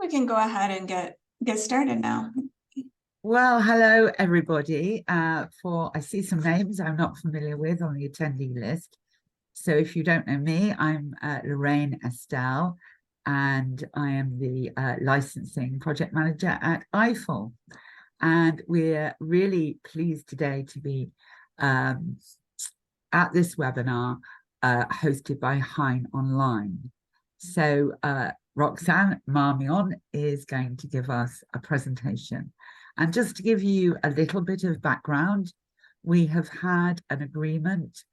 We can go ahead and get started now. Well, hello everybody. I see some names I'm not familiar with on the attendee list. So if you don't know me, I'm Lorraine Estelle, and I am the licensing project manager at EIFL. And we're really pleased today to be at this webinar hosted by HeinOnline. So Roxanne Marmion is going to give us a presentation. And just to give you a little bit of background, we have had an agreement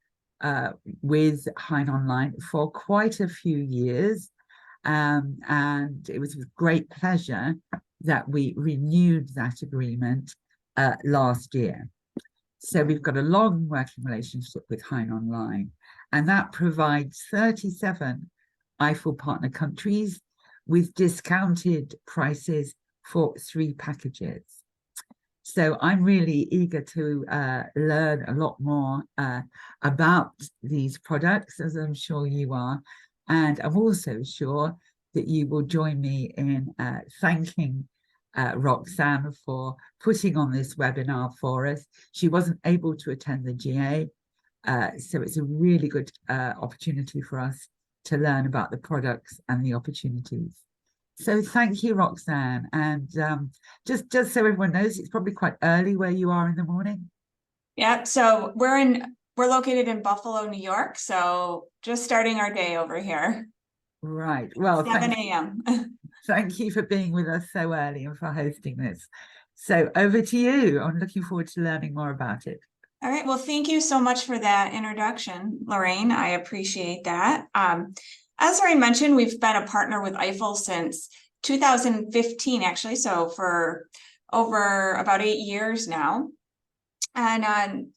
with HeinOnline for quite a few years. And it was with great pleasure that we renewed that agreement last year. So we've got a long working relationship with HeinOnline, and that provides 37 EIFL partner countries with discounted prices for 3 packages. So I'm really eager to learn a lot more about these products, as I'm sure you are. And I'm also sure that you will join me in thanking Roxanne for putting on this webinar for us. She wasn't able to attend the GA, so it's a really good opportunity for us to learn about the products and the opportunities. So thank you, Roxanne. And just so everyone knows, it's probably quite early where you are in the morning. Yeah, so we're located in Buffalo, New York. So just starting our day over here. Right. Well, 7 a.m. Thank you for being with us so early and for hosting this. So over to you. I'm looking forward to learning more about it. All right. Well, thank you so much for that introduction, Lorraine. I appreciate that. As Lorraine mentioned, we've been a partner with EIFL since 2015, actually. So for over about 8 years now. And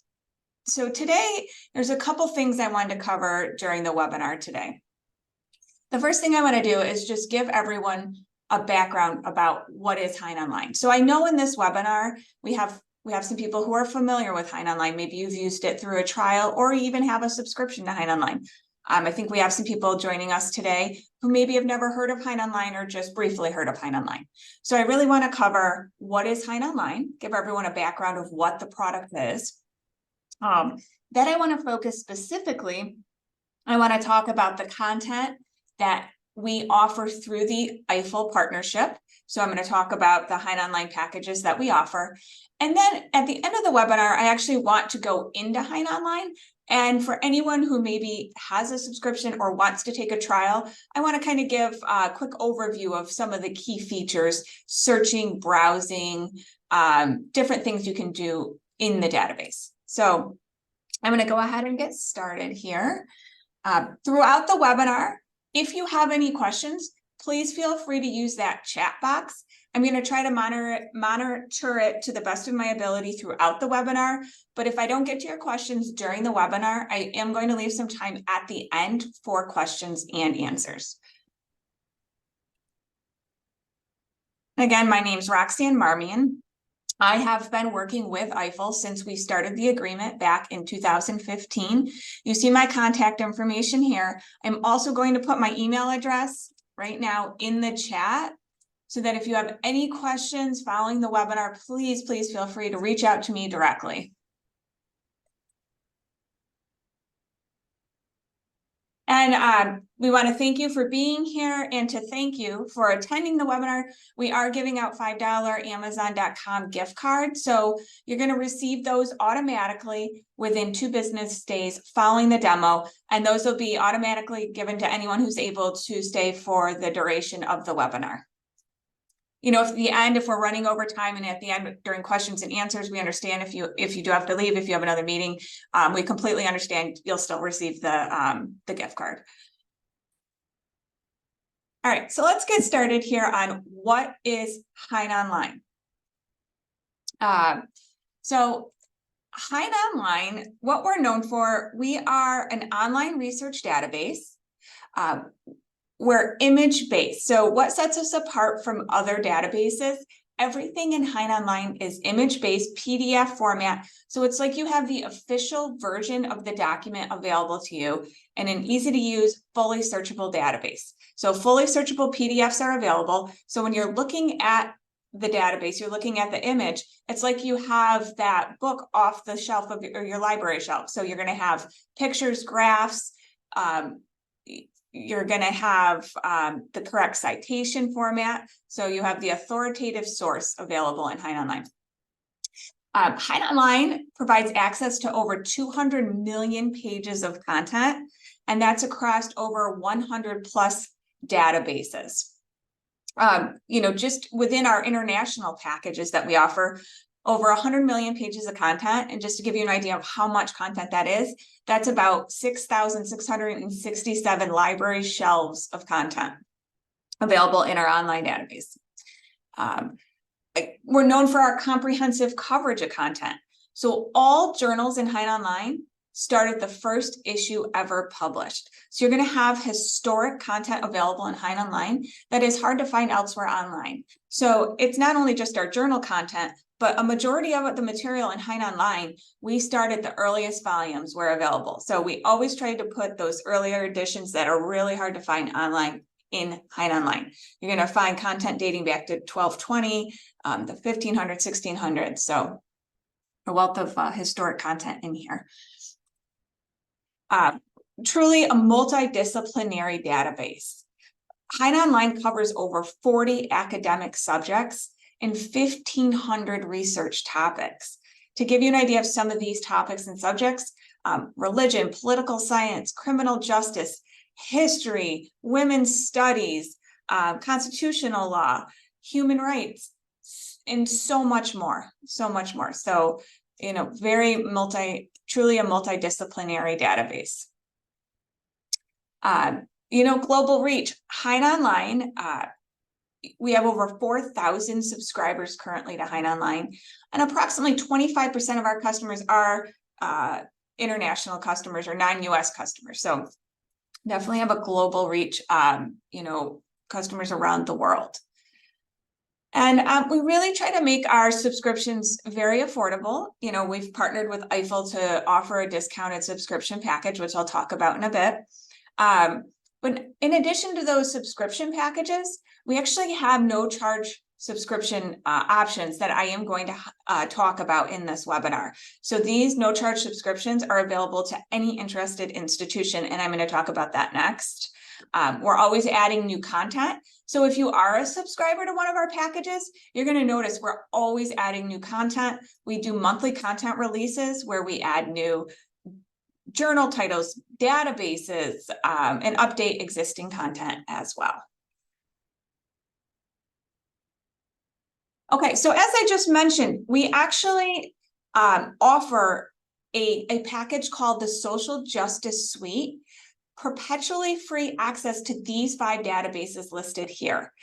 so today, there's a couple things I wanted to cover during the webinar today. The first thing I want to do is just give everyone a background about what is HeinOnline. So I know in this webinar, we have some people who are familiar with HeinOnline. Maybe you've used it through a trial or even have a subscription to HeinOnline. I think we have some people joining us today who maybe have never heard of HeinOnline or just briefly heard of HeinOnline. So I really want to cover what is HeinOnline, give everyone a background of what the product is. Then I want to focus specifically, I want to talk about the content that we offer through the EIFL partnership. So I'm going to talk about the HeinOnline packages that we offer. And then at the end of the webinar, I actually want to go into HeinOnline. And for anyone who maybe has a subscription or wants to take a trial, I want to kind of give a quick overview of some of the key features, searching, browsing, different things you can do in the database. So I'm going to go ahead and get started here. Throughout the webinar, if you have any questions, please feel free to use that chat box. I'm going to try to monitor it to the best of my ability throughout the webinar. But if I don't get to your questions during the webinar, I am going to leave some time at the end for questions and answers. Again, my name is Roxanne Marmion. I have been working with EIFL since we started the agreement back in 2015. You see my contact information here. I'm also going to put my email address right now in the chat so that if you have any questions following the webinar, please feel free to reach out to me directly. And we want to thank you for being here and to thank you for attending the webinar. We are giving out $5 Amazon.com gift cards. So you're going to receive those automatically within 2 business days following the demo. And those will be automatically given to anyone who's able to stay for the duration of the webinar. You know, if we're running over time and at the end during questions and answers, we understand if you do have to leave, if you have another meeting, we completely understand. You'll still receive the gift card. All right, so let's get started here on what is HeinOnline. So HeinOnline, what we're known for, we are an online research database. We're image-based. So what sets us apart from other databases everything in HeinOnline is image-based PDF format. So it's like you have the official version of the document available to you in an easy-to-use, fully searchable database. So fully searchable PDFs are available. So when you're looking at the database, you're looking at the image, it's like you have that book off the shelf of your library shelf. So you're going to have pictures, graphs, you're going to have the correct citation format. So you have the authoritative source available in HeinOnline. HeinOnline provides access to over 200 million pages of content, and that's across over 100 plus databases. Just within our international packages that we offer, over 100 million pages of content. And just to give you an idea of how much content that is, that's about 6,667 library shelves of content available in our online database. We're known for our comprehensive coverage of content. So all journals in HeinOnline start at the first issue ever published. So you're going to have historic content available in HeinOnline that is hard to find elsewhere online. So it's not only just our journal content, but a majority of the material in HeinOnline, we started the earliest volumes were available. So we always tried to put those earlier editions that are really hard to find online in HeinOnline. You're going to find content dating back to 1220, the 1500s, 1600s. So a wealth of historic content in here. Truly a multidisciplinary database. HeinOnline covers over 40 academic subjects and 1,500 research topics. To give you an idea of some of these topics and subjects, religion, political science, criminal justice, history, women's studies, constitutional law, human rights, and so much more, so much more. So, truly a multidisciplinary database. Global reach. HeinOnline, we have over 4,000 subscribers currently to HeinOnline, and approximately 25% of our customers are international customers or non-US customers. So definitely have a global reach, customers around the world. And we really try to make our subscriptions very affordable. We've partnered with EIFL to offer a discounted subscription package, which I'll talk about in a bit. But in addition to those subscription packages, we actually have no charge subscription options that I am going to talk about in this webinar. So these no charge subscriptions are available to any interested institution, and I'm going to talk about that next. We're always adding new content. So if you are a subscriber to one of our packages, you're going to notice we're always adding new content. We do monthly content releases where we add new journal titles, databases, and update existing content as well. Okay, so as I just mentioned, we actually offer a package called the Social Justice Suite, perpetually free access to these 5 databases listed here.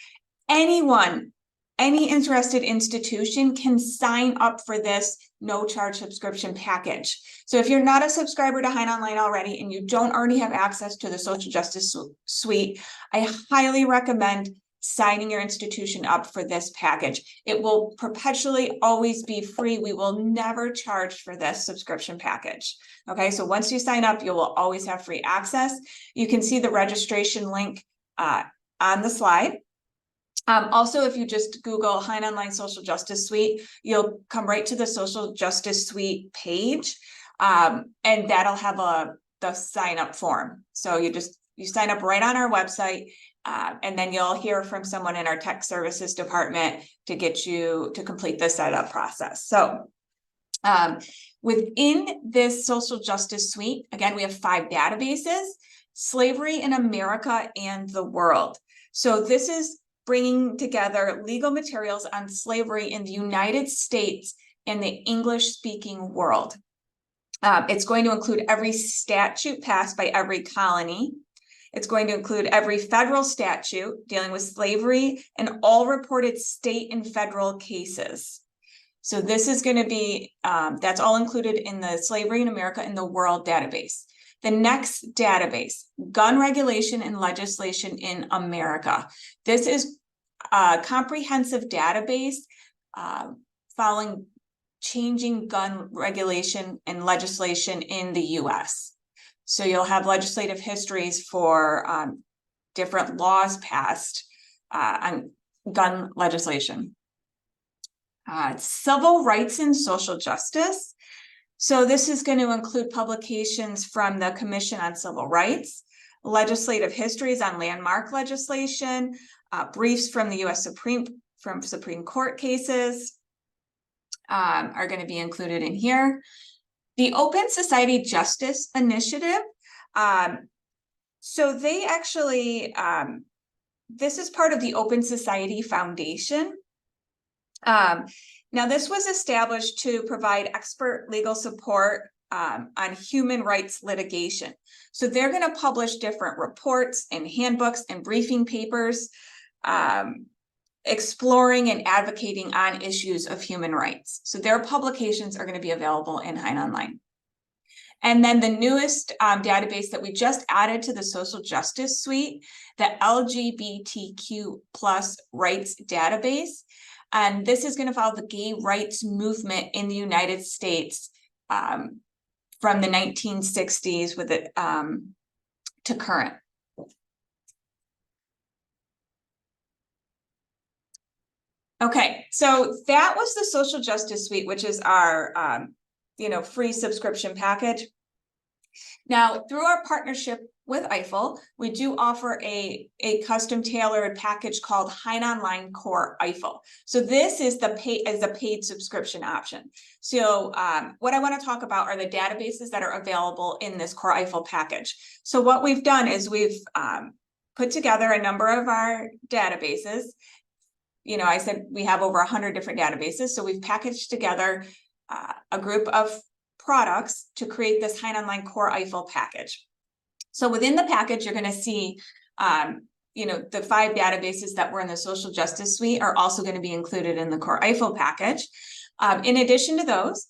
Anyone, any interested institution can sign up for this no charge subscription package. So if you're not a subscriber to HeinOnline already and you don't already have access to the Social Justice Suite, I highly recommend signing your institution up for this package. It will perpetually always be free. We will never charge for this subscription package. Okay, so once you sign up, you will always have free access. You can see the registration link on the slide. Also, if you just Google HeinOnline Social Justice Suite, you'll come right to the Social Justice Suite page, and that'll have the sign up form. So you sign up right on our website, and then you'll hear from someone in our tech services department to get you to complete the setup process. So within this Social Justice Suite, again, we have 5 databases: slavery in America and the world. So this is bringing together legal materials on slavery in the United States and the English-speaking world. It's going to include every statute passed by every colony. It's going to include every federal statute dealing with slavery and all reported state and federal cases. So this is going to be, that's all included in the Slavery in America and the World database. The next database, Gun Regulation and Legislation in America. This is a comprehensive database following changing gun regulation and legislation in the US. So you'll have legislative histories for different laws passed on gun legislation. Civil rights and social justice. So this is going to include publications from the Commission on Civil Rights, legislative histories on landmark legislation, briefs from the US Supreme Court cases are going to be included in here. The Open Society Justice Initiative. So they actually, this is part of the Open Society Foundation. Now, this was established to provide expert legal support on human rights litigation. So they're going to publish different reports and handbooks and briefing papers exploring and advocating on issues of human rights. So their publications are going to be available in HeinOnline. And then the newest database that we just added to the social justice suite, the LGBTQ+ rights database. And this is going to follow the gay rights movement in the United States from the 1960s with it to current. Okay, so that was the social justice suite, which is our free subscription package. Now, through our partnership with EIFL, we do offer a custom tailored package called HeinOnline Core EIFL. So this is the paid subscription option. So what I want to talk about are the databases that are available in this Core EIFL package. So what we've done is we've put together a number of our databases. You know, I said we have over 100 different databases. So we've packaged together a group of products to create this HeinOnline Core EIFL package. So within the package, you're going to see, the 5 databases that were in the social justice suite are also going to be included in the Core EIFL package. In addition to those,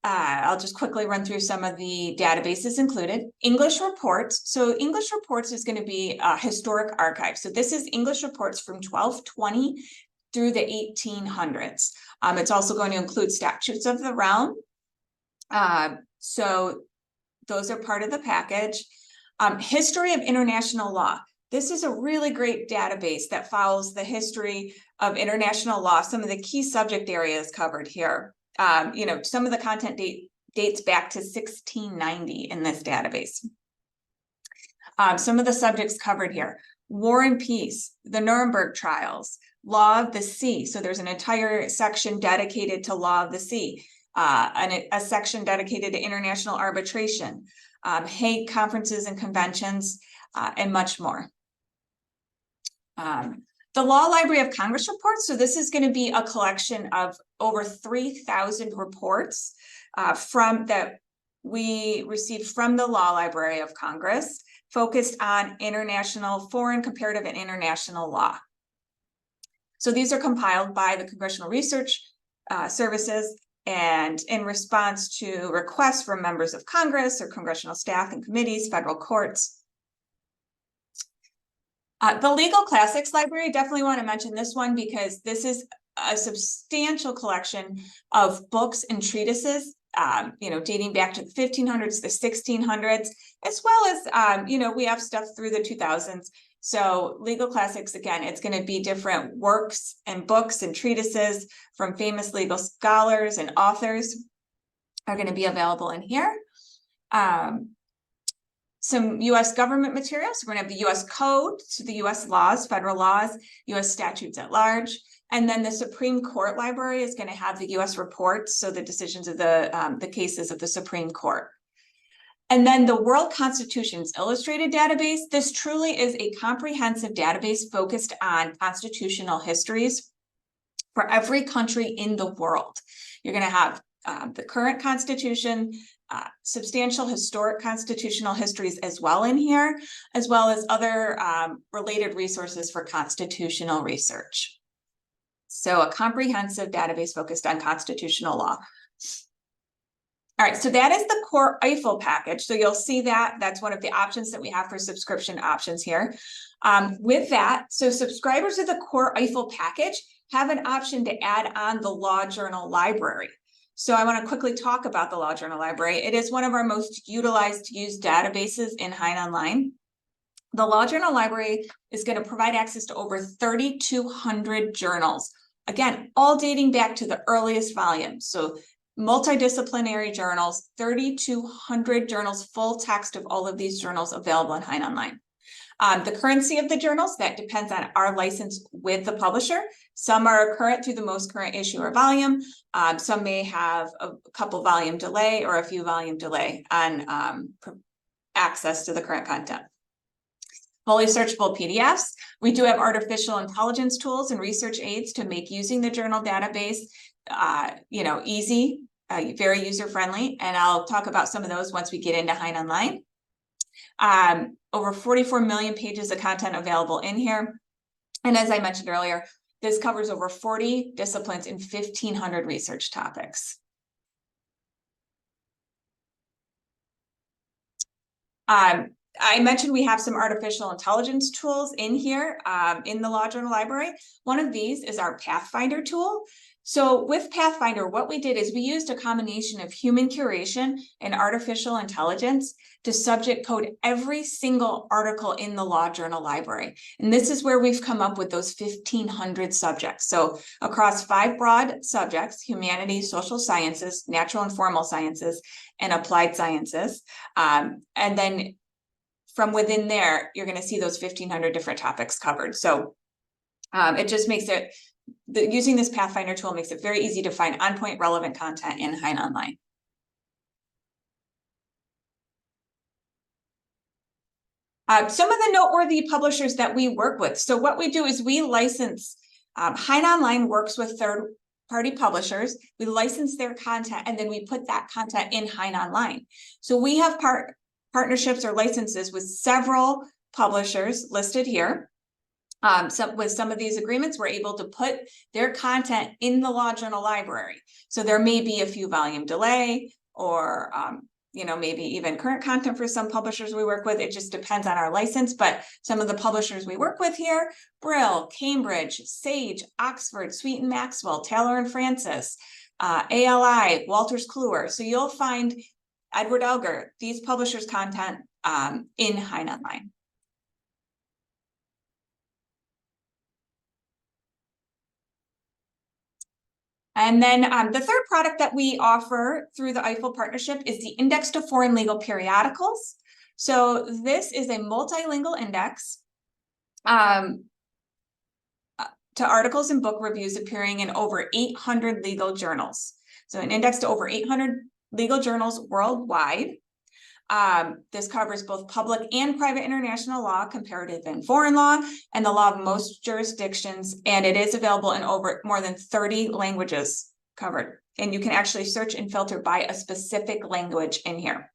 I'll just quickly run through some of the databases included. English reports. So English reports is going to be a historic archive. So this is English reports from 1220 through the 1800s. It's also going to include statutes of the realm. So those are part of the package. History of international law. This is a really great database that follows the history of international law, some of the key subject areas covered here. Some of the content dates back to 1690 in this database. Some of the subjects covered here: war and peace, the Nuremberg trials, law of the sea. So there's an entire section dedicated to law of the sea, and a section dedicated to international arbitration, Hague conferences and conventions, and much more. The Law Library of Congress reports. So this is going to be a collection of over 3,000 reports that we received from the Law Library of Congress, focused on foreign, comparative, and international law. So these are compiled by the Congressional Research Services and in response to requests from members of Congress or congressional staff and committees, federal courts. The Legal Classics Library, definitely want to mention this one because this is a substantial collection of books and treatises, dating back to the 1500s, the 1600s, as well as, we have stuff through the 2000s. So Legal Classics, again, it's going to be different works and books and treatises from famous legal scholars and authors are going to be available in here. Some U.S. government materials. So we're going to have the U.S. Code, so the U.S. laws, federal laws, U.S. statutes at large. And then the Supreme Court Library is going to have the U.S. reports, so the decisions of the cases of the Supreme Court. And then the World Constitutions Illustrated database. This truly is a comprehensive database focused on constitutional histories for every country in the world. You're going to have the current Constitution, substantial historic constitutional histories as well in here, as well as other related resources for constitutional research. So a comprehensive database focused on constitutional law. All right, so that is the Core EIFL package. So you'll see that that's one of the options that we have for subscription options here. With that, so subscribers of the Core EIFL package have an option to add on the Law Journal Library. So I want to quickly talk about the Law Journal Library. It is one of our most used databases in HeinOnline. The Law Journal Library is going to provide access to over 3,200 journals. Again, all dating back to the earliest volumes. So multidisciplinary journals, 3,200 journals, full text of all of these journals available in HeinOnline. The currency of the journals, that depends on our license with the publisher. Some are current through the most current issue or volume. Some may have a couple volume delay or a few volume delay on access to the current content. Fully searchable PDFs. We do have artificial intelligence tools and research aids to make using the journal database, easy, very user-friendly. And I'll talk about some of those once we get into HeinOnline. Over 44 million pages of content available in here. And as I mentioned earlier, this covers over 40 disciplines and 1,500 research topics. I mentioned we have some artificial intelligence tools in here in the Law Journal Library. One of these is our PathFinder tool. So with PathFinder, what we did is we used a combination of human curation and artificial intelligence to subject code every single article in the Law Journal Library. And this is where we've come up with those 1,500 subjects. So across 5 broad subjects: humanities, social sciences, natural and formal sciences, and applied sciences. And then from within there, you're going to see those 1,500 different topics covered. So it just makes it, using this PathFinder tool makes it very easy to find on-point relevant content in HeinOnline. Some of the noteworthy publishers that we work with. So what we do is we license, HeinOnline works with third-party publishers. We license their content, and then we put that content in HeinOnline. So we have partnerships or licenses with several publishers listed here. With some of these agreements, we're able to put their content in the Law Journal Library. So there may be a few volume delay or, maybe even current content for some publishers we work with. It just depends on our license. But some of the publishers we work with here: Brill, Cambridge, Sage, Oxford, Sweet and Maxwell, Taylor and Francis, ALI, Walters Kluwer. So you'll find Edward Elgar, these publishers' content in HeinOnline. And then the third product that we offer through the EIFL partnership is the Index to Foreign Legal Periodicals. So this is a multilingual index to articles and book reviews appearing in over 800 legal journals. So an index to over 800 legal journals worldwide. This covers both public and private international law, comparative and foreign law, and the law of most jurisdictions. And it is available in more than 30 languages covered. And you can actually search and filter by a specific language in here.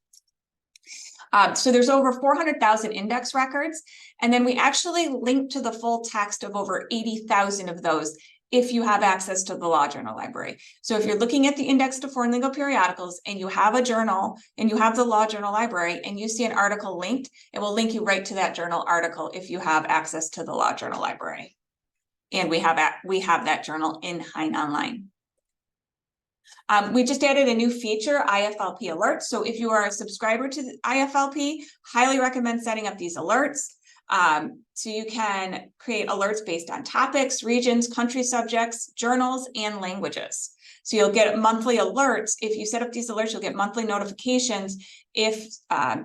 So there's over 400,000 index records. And then we actually link to the full text of over 80,000 of those if you have access to the Law Journal Library. So if you're looking at the Index to Foreign Legal Periodicals and you have a journal and you have the Law Journal Library and you see an article linked, it will link you right to that journal article if you have access to the Law Journal Library. And we have that journal in HeinOnline. We just added a new feature, IFLP alerts. So if you are a subscriber to the IFLP, highly recommend setting up these alerts. So you can create alerts based on topics, regions, country subjects, journals, and languages. So you'll get monthly alerts. If you set up these alerts, you'll get monthly notifications if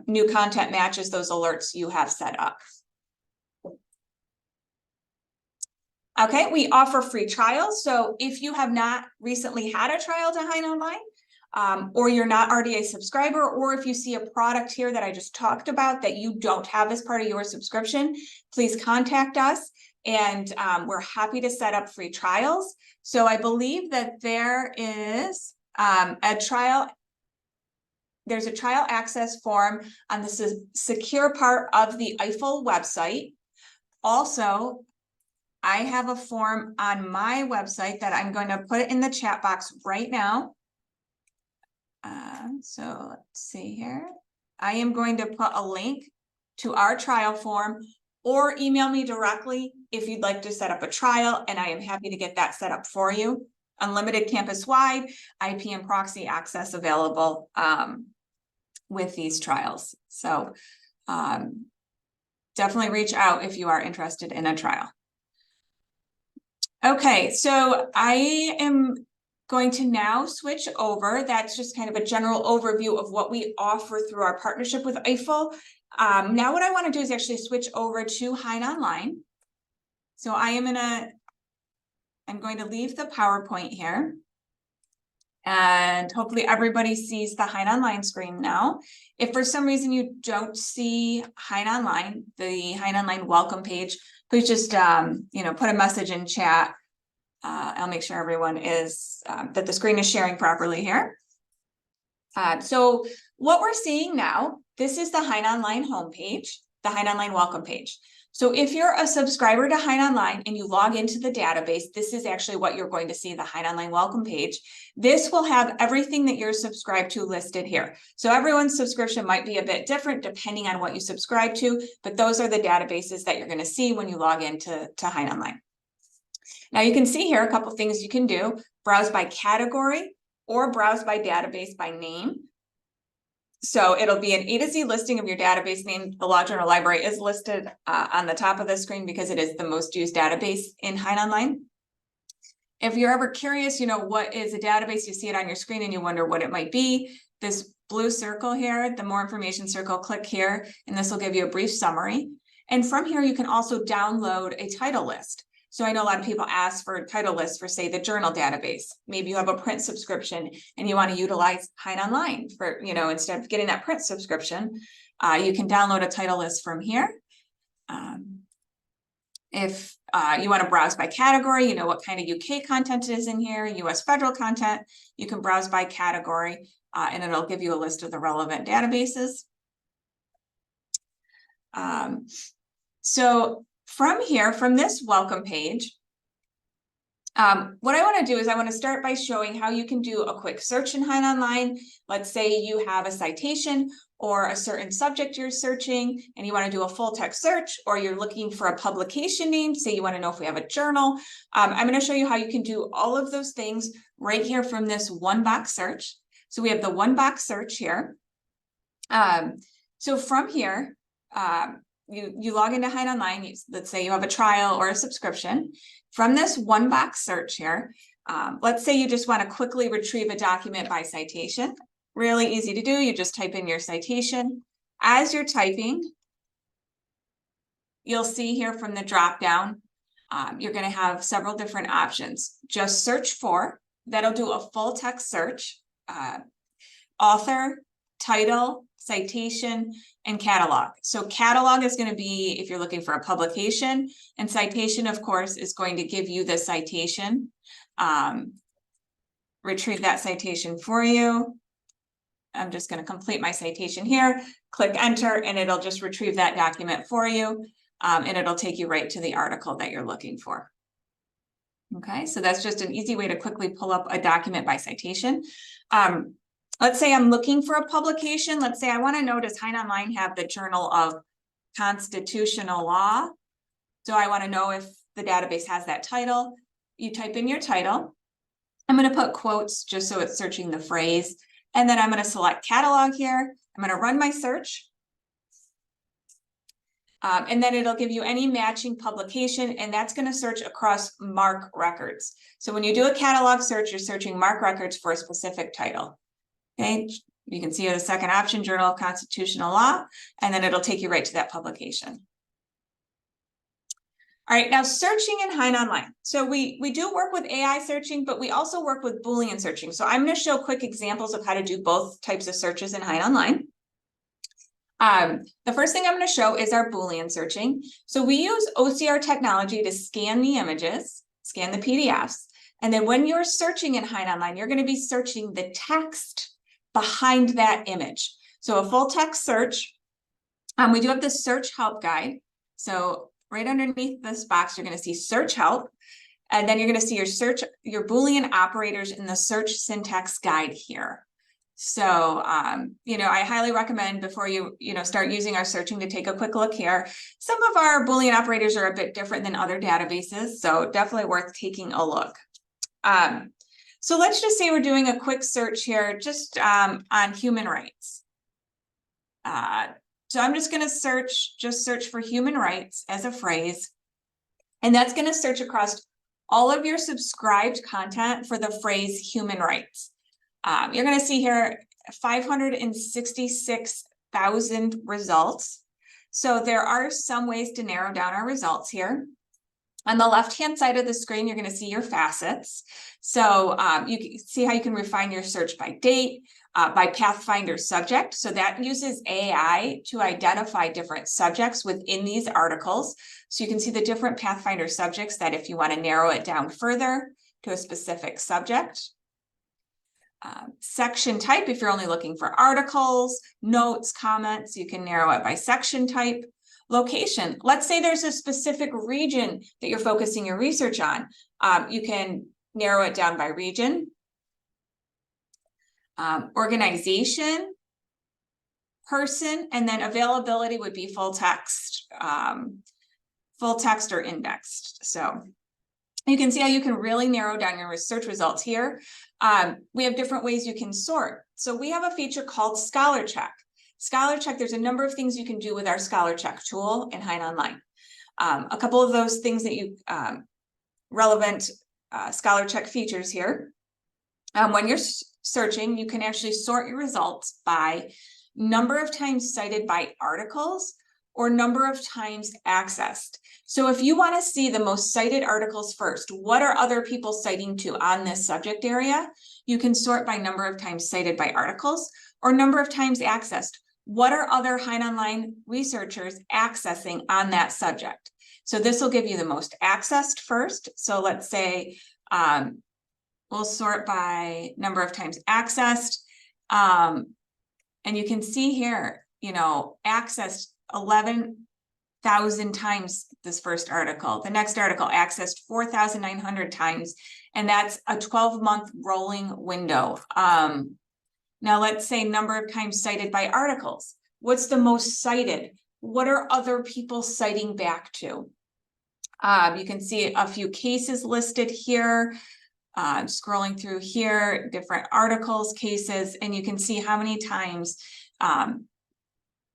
new content matches those alerts you have set up. Okay, we offer free trials. So if you have not recently had a trial to HeinOnline, or you're not already a subscriber, or if you see a product here that I just talked about that you don't have as part of your subscription, please contact us, and we're happy to set up free trials. So I believe that there is a trial. There's a trial access form on the secure part of the EIFL website. Also, I have a form on my website that I'm going to put in the chat box right now. So let's see here. I am going to put a link to our trial form or email me directly if you'd like to set up a trial, and I am happy to get that set up for you. Unlimited campus-wide, IP and proxy access available with these trials. So definitely reach out if you are interested in a trial. Okay, so I am going to now switch over. That's just kind of a general overview of what we offer through our partnership with EIFL. Now what I want to do is actually switch over to HeinOnline. So I'm going to leave the PowerPoint here. And hopefully everybody sees the HeinOnline screen now. If for some reason you don't see HeinOnline, the HeinOnline welcome page, please just put a message in chat. I'll make sure everyone is that the screen is sharing properly here. So what we're seeing now, this is the HeinOnline homepage, the HeinOnline welcome page. So if you're a subscriber to HeinOnline and you log into the database, this is actually what you're going to see, the HeinOnline welcome page. This will have everything that you're subscribed to listed here. So everyone's subscription might be a bit different depending on what you subscribe to, but those are the databases that you're going to see when you log into HeinOnline. Now you can see here a couple things you can do: browse by category or browse by database by name. So it'll be an A to Z listing of your database name. The Law Journal Library is listed on the top of the screen because it is the most used database in HeinOnline. If you're ever curious, what is a database, you see it on your screen and you wonder what it might be. This blue circle here, the more information circle, click here, and this will give you a brief summary. And from here, you can also download a title list. So I know a lot of people ask for title lists for, say, the journal database. Maybe you have a print subscription and you want to utilize HeinOnline for, instead of getting that print subscription, you can download a title list from here. If you want to browse by category, what kind of UK content is in here, US federal content, you can browse by category and it'll give you a list of the relevant databases. So from here, from this welcome page, what I want to do is I want to start by showing how you can do a quick search in HeinOnline. Let's say you have a citation or a certain subject you're searching and you want to do a full text search, or you're looking for a publication name. Say you want to know if we have a journal. I'm going to show you how you can do all of those things right here from this one box search. So we have the one box search here. So from here, you log into HeinOnline. Let's say you have a trial or a subscription. From this one box search here, let's say you just want to quickly retrieve a document by citation. Really easy to do. You just type in your citation. As you're typing, you'll see here from the drop down, you're going to have several different options. Just search for, that'll do a full text search, author, title, citation, and catalog. So catalog is going to be if you're looking for a publication, and citation, of course, is going to give you the citation. Retrieve that citation for you. I'm just going to complete my citation here, click enter, and it'll just retrieve that document for you, and it'll take you right to the article that you're looking for. Okay, so that's just an easy way to quickly pull up a document by citation. Let's say I'm looking for a publication. Let's say I want to know, does HeinOnline have the Journal of Constitutional Law? So I want to know if the database has that title. You type in your title. I'm going to put quotes just so it's searching the phrase. And then I'm going to select catalog here. I'm going to run my search. And then it'll give you any matching publication, and that's going to search across MARC records. So when you do a catalog search, you're searching MARC records for a specific title. Okay, you can see the second option, Journal of Constitutional Law, and then it'll take you right to that publication. All right, now searching in HeinOnline. So we do work with AI searching, but we also work with Boolean searching. So I'm going to show quick examples of how to do both types of searches in HeinOnline. The first thing I'm going to show is our Boolean searching. So we use OCR technology to scan the images, scan the PDFs. And then when you're searching in HeinOnline, you're going to be searching the text behind that image. So a full text search, we do have the search help guide. So right underneath this box, you're going to see search help. And then you're going to see your Boolean operators in the search syntax guide here. So, you know, I highly recommend before you start using our searching to take a quick look here. Some of our Boolean operators are a bit different than other databases, so definitely worth taking a look. So let's just say we're doing a quick search here just on human rights. So I'm just going to search for human rights as a phrase. And that's going to search across all of your subscribed content for the phrase human rights. You're going to see here 566,000 results. So there are some ways to narrow down our results here. On the left-hand side of the screen, you're going to see your facets. So you can see how you can refine your search by date, by PathFinder subject. So that uses AI to identify different subjects within these articles. So you can see the different PathFinder subjects that if you want to narrow it down further to a specific subject. Section type, if you're only looking for articles, notes, comments, you can narrow it by section type. Location, let's say there's a specific region that you're focusing your research on. You can narrow it down by region. Organization, person, and then availability would be full text or indexed. So you can see how you can really narrow down your research results here. We have different ways you can sort. So we have a feature called Scholar Check. Scholar Check, there's a number of things you can do with our Scholar Check tool in HeinOnline. A couple of those things that you relevant Scholar Check features here. When you're searching, you can actually sort your results by number of times cited by articles or number of times accessed. So if you want to see the most cited articles first, what are other people citing to on this subject area? You can sort by number of times cited by articles or number of times accessed. What are other HeinOnline researchers accessing on that subject? So this will give you the most accessed first. So let's say we'll sort by number of times accessed. And you can see here, you know, accessed 11,000 times this first article. The next article accessed 4,900 times, and that's a 12-month rolling window. Now let's say number of times cited by articles. What's the most cited? What are other people citing back to? You can see a few cases listed here. Scrolling through here, different articles, cases, and you can see how many times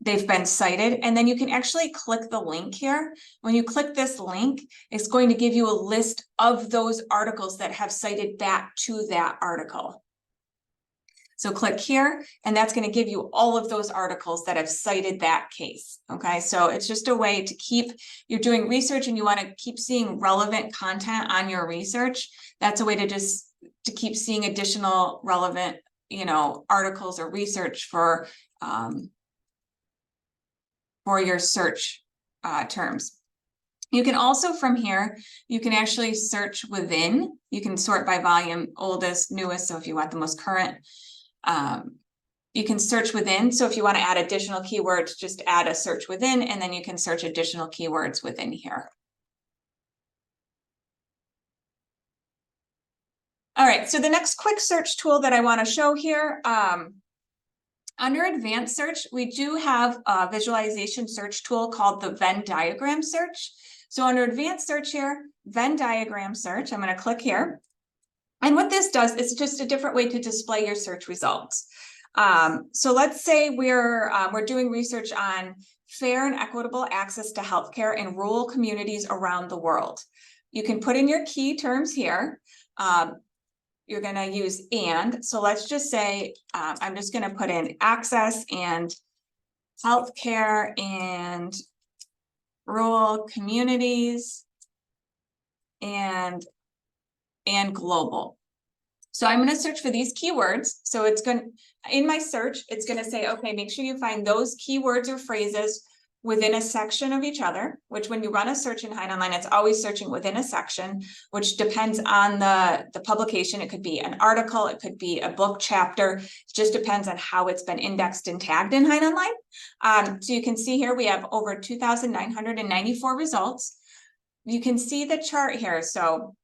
they've been cited. And then you can actually click the link here. When you click this link, it's going to give you a list of those articles that have cited back to that article. So click here, and that's going to give you all of those articles that have cited that case. Okay, so it's just a way to keep, you're doing research and you want to keep seeing relevant content on your research. That's a way to just to keep seeing additional relevant, you know, articles or research for your search terms. You can also from here, you can actually search within. You can sort by volume, oldest, newest. So if you want the most current. You can search within. So if you want to add additional keywords, just add a search within, and then you can search additional keywords within here. All right, so the next quick search tool that I want to show here, under advanced search, we do have a visualization search tool called the Venn diagram search. So under advanced search here, Venn diagram search, I'm going to click here. And what this does is just a different way to display your search results. So let's say we're doing research on fair and equitable access to healthcare in rural communities around the world. You can put in your key terms here. You're going to use and. So let's just say I'm just going to put in access and healthcare and rural communities and global. So I'm going to search for these keywords. So it's going to, in my search, it's going to say, okay, make sure you find those keywords or phrases within a section of each other, which when you run a search in HeinOnline, it's always searching within a section, which depends on the publication. It could be an article, it could be a book chapter. It just depends on how it's been indexed and tagged in HeinOnline. So you can see here, we have over 2,994 results. You can see the chart here. So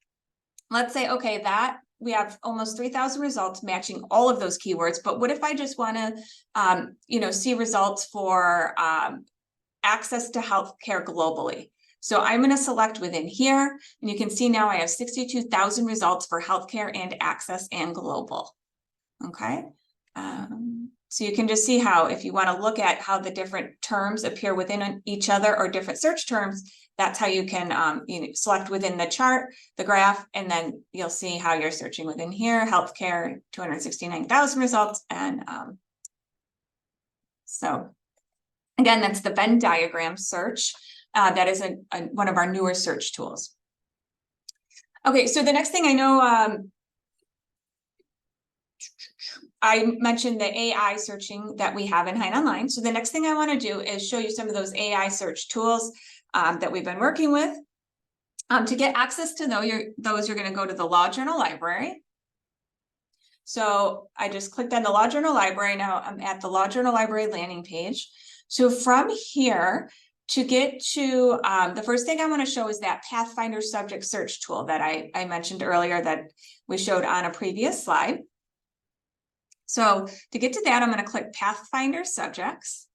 let's say, okay, that we have almost 3,000 results matching all of those keywords, but what if I just want to, see results for access to healthcare globally? So I'm going to select within here, and you can see now I have 62,000 results for healthcare and access and global. Okay. So you can just see how, if you want to look at how the different terms appear within each other or different search terms, that's how you can select within the chart, the graph, and then you'll see how you're searching within here, healthcare, 269,000 results. And so again, that's the Venn diagram search. That is one of our newer search tools. Okay, so the next thing I know, I mentioned the AI searching that we have in HeinOnline. So the next thing I want to do is show you some of those AI search tools that we've been working with. To get access to those, you're going to go to the Law Journal Library. So I just clicked on the Law Journal Library. Now I'm at the Law Journal Library landing page. So from here, to get to the first thing I want to show is that PathFinder subject search tool that I mentioned earlier that we showed on a previous slide. So to get to that, I'm going to click PathFinder subjects.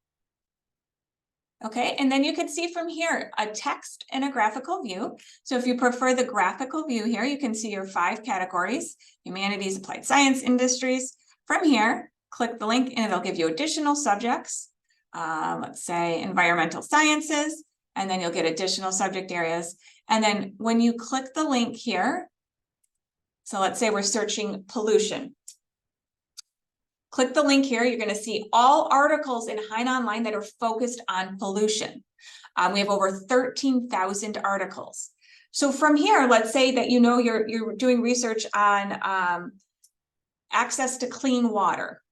Okay, and then you can see from here a text and a graphical view. So if you prefer the graphical view here, you can see your 5 categories: humanities, applied science, industries. From here, click the link and it'll give you additional subjects. Let's say environmental sciences, and then you'll get additional subject areas. And then when you click the link here, so let's say we're searching pollution. Click the link here, you're going to see all articles in HeinOnline that are focused on pollution. We have over 13,000 articles. So from here, let's say that you're doing research on access to clean water.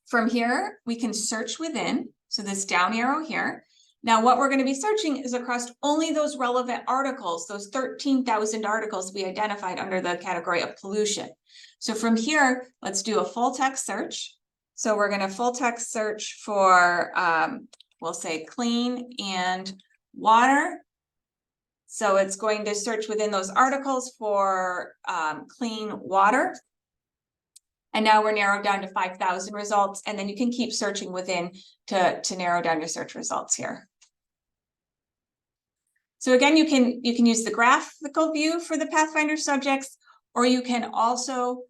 From here, we can search within, so this down arrow here. Now, what we're going to be searching is across only those relevant articles, those 13,000 articles we identified under the category of pollution. So from here, let's do a full text search. So we're going to full text search for, we'll say clean and water. So it's going to search within those articles for clean water. And now we're narrowed down to 5,000 results. And then you can keep searching within to narrow down your search results here. So again, you can use the graphical view for the PathFinder subjects, or you can also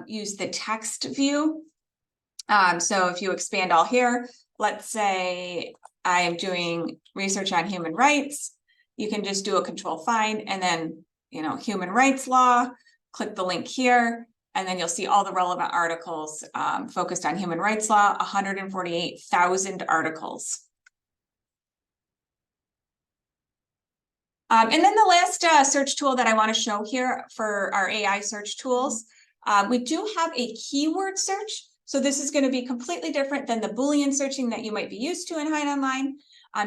use the text view. So if you expand all here, let's say I am doing research on human rights, you can just do a control find and then, human rights law, click the link here, and then you'll see all the relevant articles focused on human rights law, 148,000 articles. And then the last search tool that I want to show here for our AI search tools, we do have a keyword search. So this is going to be completely different than the Boolean searching that you might be used to in HeinOnline.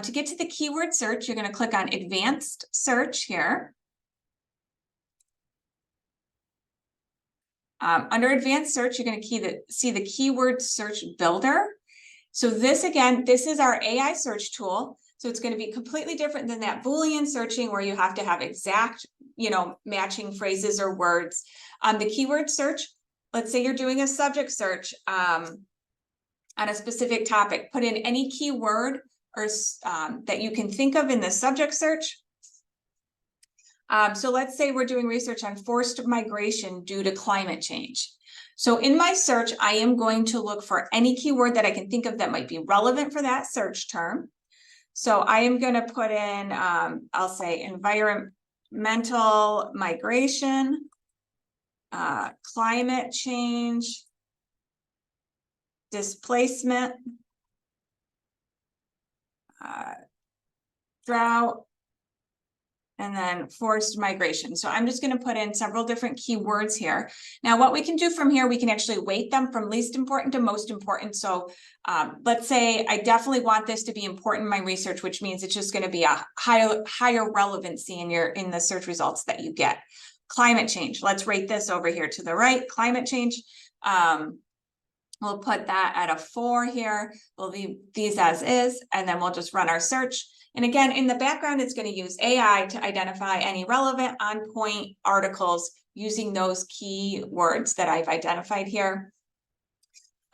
To get to the keyword search, you're going to click on Advanced Search here. Under Advanced Search, you're going to see the Keyword Search Builder. So this, again, this is our AI search tool. So it's going to be completely different than that Boolean searching where you have to have exact, matching phrases or words. The keyword search, let's say you're doing a subject search on a specific topic. Put in any keyword or that you can think of in the subject search. So let's say we're doing research on forced migration due to climate change. So in my search, I am going to look for any keyword that I can think of that might be relevant for that search term. So I am going to put in, I'll say environmental migration, climate change, displacement, drought, and then forced migration. So I'm just going to put in several different keywords here. Now, what we can do from here, we can actually weight them from least important to most important. So let's say I definitely want this to be important in my research, which means it's just going to be a higher relevancy in the search results that you get. Climate change. Let's rate this over here to the right. Climate change. We'll put that at a 4 here. We'll leave these as is, and then we'll just run our search. And again, in the background, it's going to use AI to identify any relevant on-point articles using those key words that I've identified here.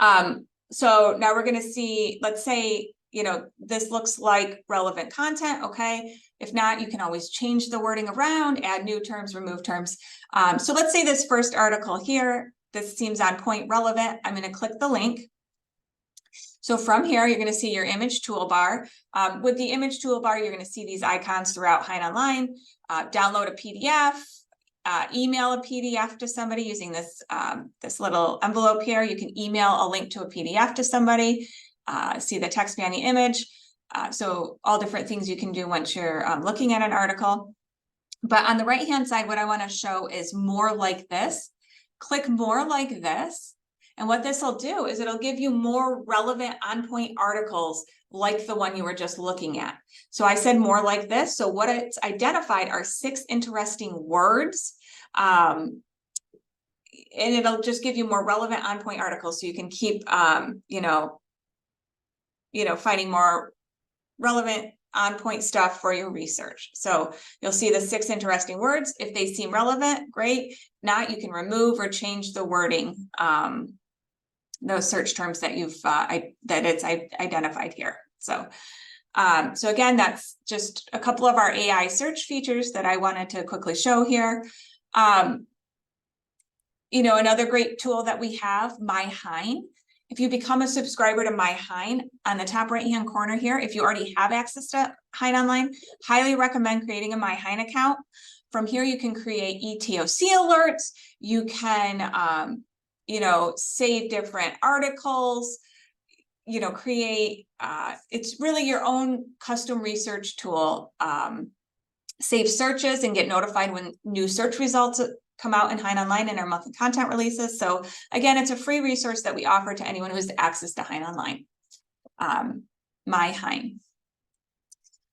So now we're going to see, let's say, this looks like relevant content. Okay. If not, you can always change the wording around, add new terms, remove terms. So let's say this first article here, this seems on point, relevant. I'm going to click the link. So from here, you're going to see your image toolbar. With the image toolbar, you're going to see these icons throughout HeinOnline. Download a PDF, email a PDF to somebody using this, this little envelope here. You can email a link to a PDF to somebody, see the text behind the image. So all different things you can do once you're looking at an article. But on the right-hand side, what I want to show is more like this. Click more like this. And what this will do is it'll give you more relevant on-point articles like the one you were just looking at. So I said more like this. So what it's identified are 6 interesting words. And it'll just give you more relevant on-point articles so you can keep, finding more relevant on-point stuff for your research. So you'll see the 6 interesting words. If they seem relevant, great. Not, you can remove or change the wording, those search terms that you've it's identified here. So so again, that's just a couple of our AI search features that I wanted to quickly show here. Another great tool that we have, MyHein. If you become a subscriber to MyHein, on the top right-hand corner here, if you already have access to HeinOnline, highly recommend creating a MyHein account. From here, you can create ETOC alerts. You can, save different articles, create, it's really your own custom research tool. Save searches and get notified when new search results come out in HeinOnline in our monthly content releases. So again, it's a free resource that we offer to anyone who has access to HeinOnline. MyHein.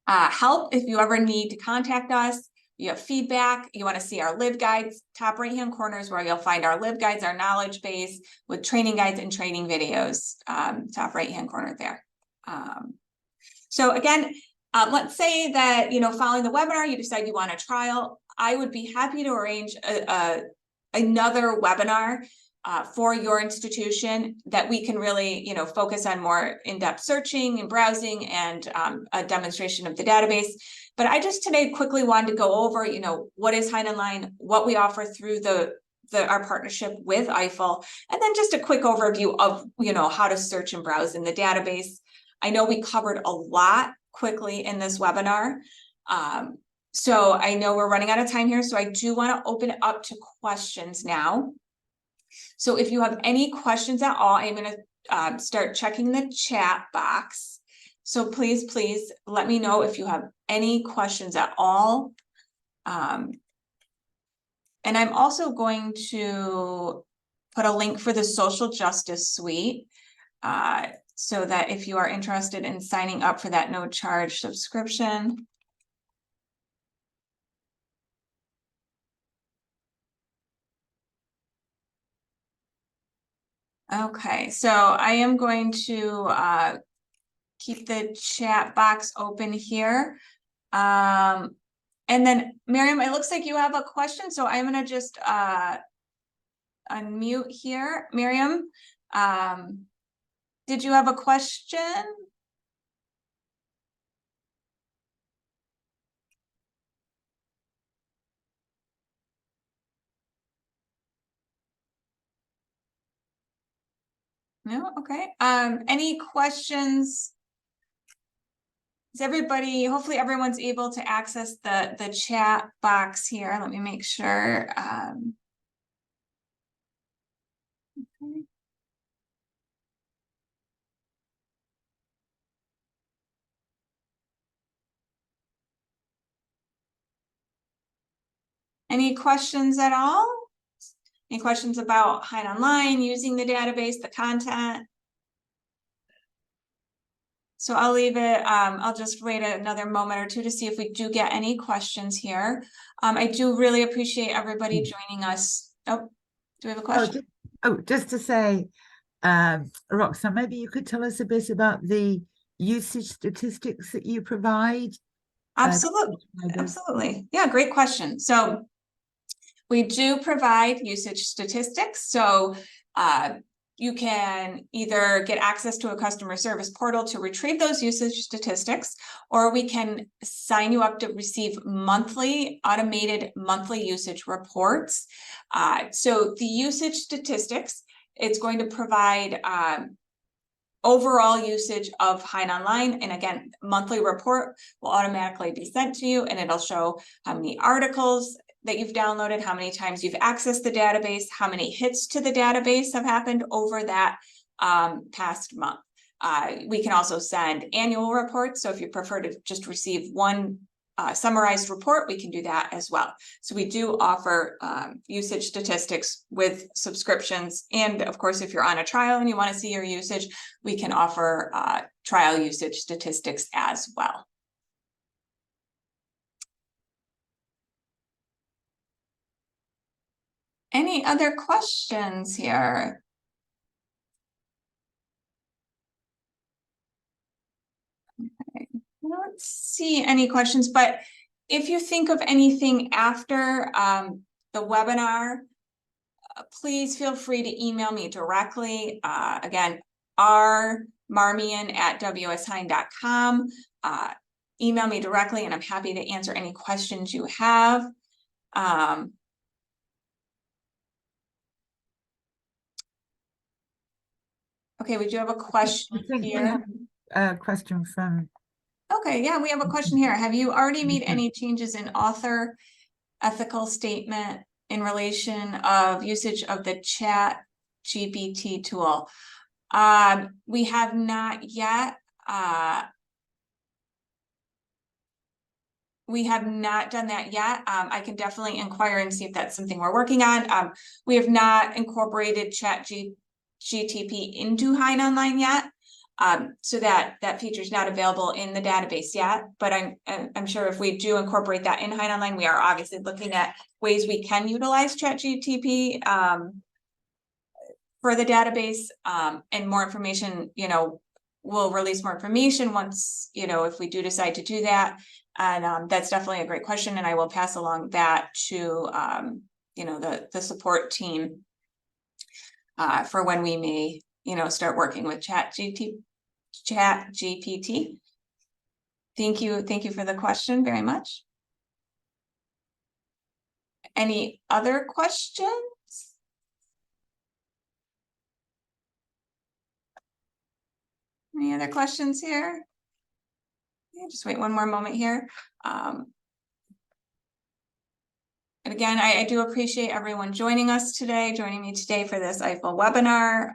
Help, if you ever need to contact us, you have feedback, you want to see our LibGuides, top right-hand corner is where you'll find our LibGuides, our knowledge base with training guides and training videos, top right-hand corner there. So again, let's say that, following the webinar, you decide you want a trial. I would be happy to arrange another webinar for your institution that we can really, focus on more in-depth searching and browsing and a demonstration of the database. But I just today quickly wanted to go over, what is HeinOnline, what we offer through our partnership with EIFL, and then just a quick overview of, how to search and browse in the database. I know we covered a lot quickly in this webinar. So I know we're running out of time here, so I do want to open it up to questions now. So if you have any questions at all, I'm going to start checking the chat box. So please let me know if you have any questions at all. And I'm also going to put a link for the Social Justice Suite so that if you are interested in signing up for that no charge subscription. Okay, so I am going to keep the chat box open here. And then Miriam, it looks like you have a question, so I'm going to just unmute here. Miriam, did you have a question? No? Okay. Any questions? Is everybody, hopefully everyone's able to access the chat box here. Let me make sure. Okay. Any questions at all? Any questions about HeinOnline, using the database, the content? So I'll leave it, I'll just wait another moment or two to see if we do get any questions here. I do really appreciate everybody joining us. Oh, do we have a question? Just to say, Roxanne, maybe you could tell us a bit about the usage statistics that you provide. Absolutely. Absolutely. Yeah, great question. So We do provide usage statistics, so you can either get access to a customer service portal to retrieve those usage statistics, or we can sign you up to receive automated monthly usage reports. So the usage statistics, it's going to provide overall usage of HeinOnline, and again, monthly report will automatically be sent to you, and it'll show how many articles that you've downloaded, how many times you've accessed the database, how many hits to the database have happened over that past month. We can also send annual reports, so if you prefer to just receive one summarized report, we can do that as well. So we do offer usage statistics with subscriptions, and of course, if you're on a trial and you want to see your usage, we can offer trial usage statistics as well. Any other questions here? Okay. I don't see any questions, but if you think of anything after the webinar, please feel free to email me directly. Again, rmarmian@wshein.com. Email me directly, and I'm happy to answer any questions you have. Okay, we do have a question I think here. we have a question from... Okay, yeah, we have a question here. Have you already made any changes in author ethical statement in relation of usage of the Chat GPT tool? We have not yet. We have not done that yet. I can definitely inquire and see if that's something we're working on. We have not incorporated Chat GTP into HeinOnline yet. So that feature is not available in the database yet, but I'm sure if we do incorporate that in HeinOnline, we are obviously looking at ways we can utilize ChatGPT for the database, and more information, we'll release more information once, if we do decide to do that. And that's definitely a great question, and I will pass along that to the support team for when we may start working with ChatGPT. Thank you for the question very much. Any other questions? Any other questions here? Yeah, just wait one more moment here. And again, I do appreciate everyone joining me today for this EIFL webinar.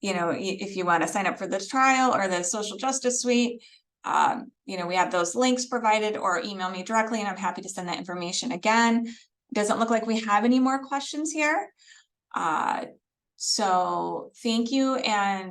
If you want to sign up for the trial or the social justice suite, we have those links provided, or email me directly and I'm happy to send that information again. It doesn't look like we have any more questions here. So thank you. And